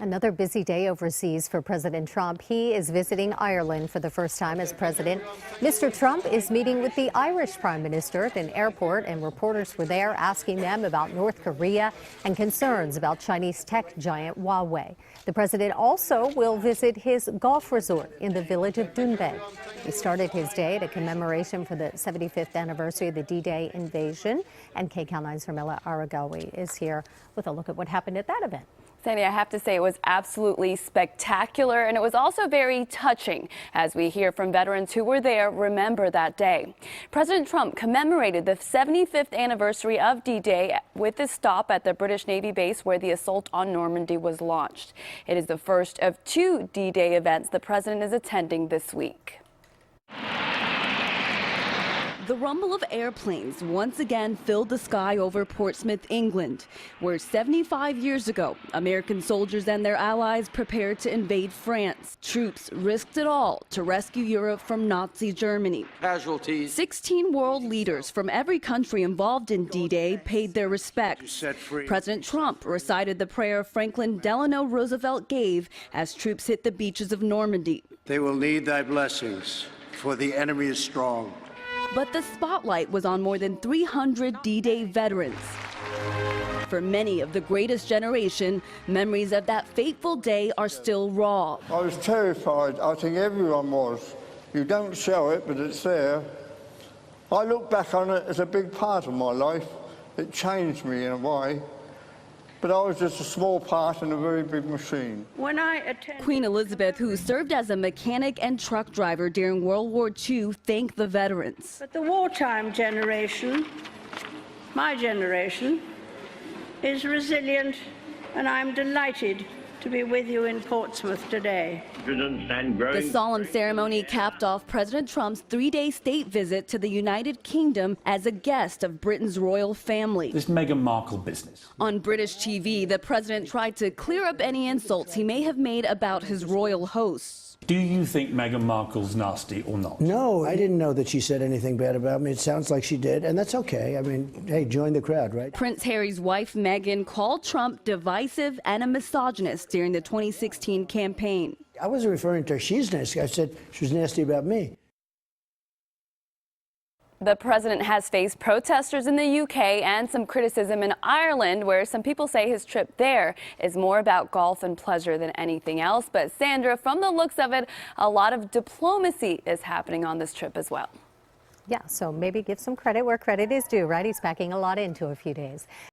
Another busy day overseas for President Trump. He is visiting Ireland for the first time as president. Mr. Trump is meeting with the Irish Prime Minister at an airport, and reporters were there asking them about North Korea and concerns about Chinese tech giant Huawei. The president also will visit his golf resort in the village of Dunbeg. He started his day at a commemoration for the 75th anniversary of the D-Day invasion. And KCAL 9's Ramila Aragawi is here with a look at what happened at that event. Sandy, I have to say it was absolutely spectacular, and it was also very touching as we hear from veterans who were there remember that day. President Trump commemorated the 75th anniversary of D-Day with a stop at the British Navy base where the assault on Normandy was launched. It is the first of two D-Day events the president is attending this week. The rumble of airplanes once again filled the sky over Portsmouth, England, where 75 years ago, American soldiers and their allies prepared to invade France. Troops risked it all to rescue Europe from Nazi Germany. Casualties. 16 world leaders from every country involved in D-Day paid their respects. President Trump recited the prayer Franklin Delano Roosevelt gave as troops hit the beaches of Normandy. They will need thy blessings, for the enemy is strong. But the spotlight was on more than 300 D-Day veterans. For many of the greatest generation, memories of that fateful day are still raw. I was terrified. I think everyone was. You don't show it, but it's there. I look back on it as a big part of my life. It changed me in a way. But I was just a small part in a very big machine. Queen Elizabeth, who served as a mechanic and truck driver during World War II, thanked the veterans. But the wartime generation, my generation, is resilient, and I'm delighted to be with you in Portsmouth today. The solemn ceremony capped off President Trump's three-day state visit to the United Kingdom as a guest of Britain's royal family. This Meghan Markle business. On British TV, the president tried to clear up any insults he may have made about his royal hosts. Do you think Meghan Markle's nasty or not? No, I didn't know that she said anything bad about me. It sounds like she did, and that's okay. I mean, hey, join the crowd, right? Prince Harry's wife, Meghan, called Trump divisive and a misogynist during the 2016 campaign. I wasn't referring to her. She's nasty. I said she was nasty about me. The president has faced protesters in the UK and some criticism in Ireland, where some people say his trip there is more about golf and pleasure than anything else. But Sandra, from the looks of it, a lot of diplomacy is happening on this trip as well. Yeah, so maybe give some credit where credit is due, right? He's packing a lot into a few days.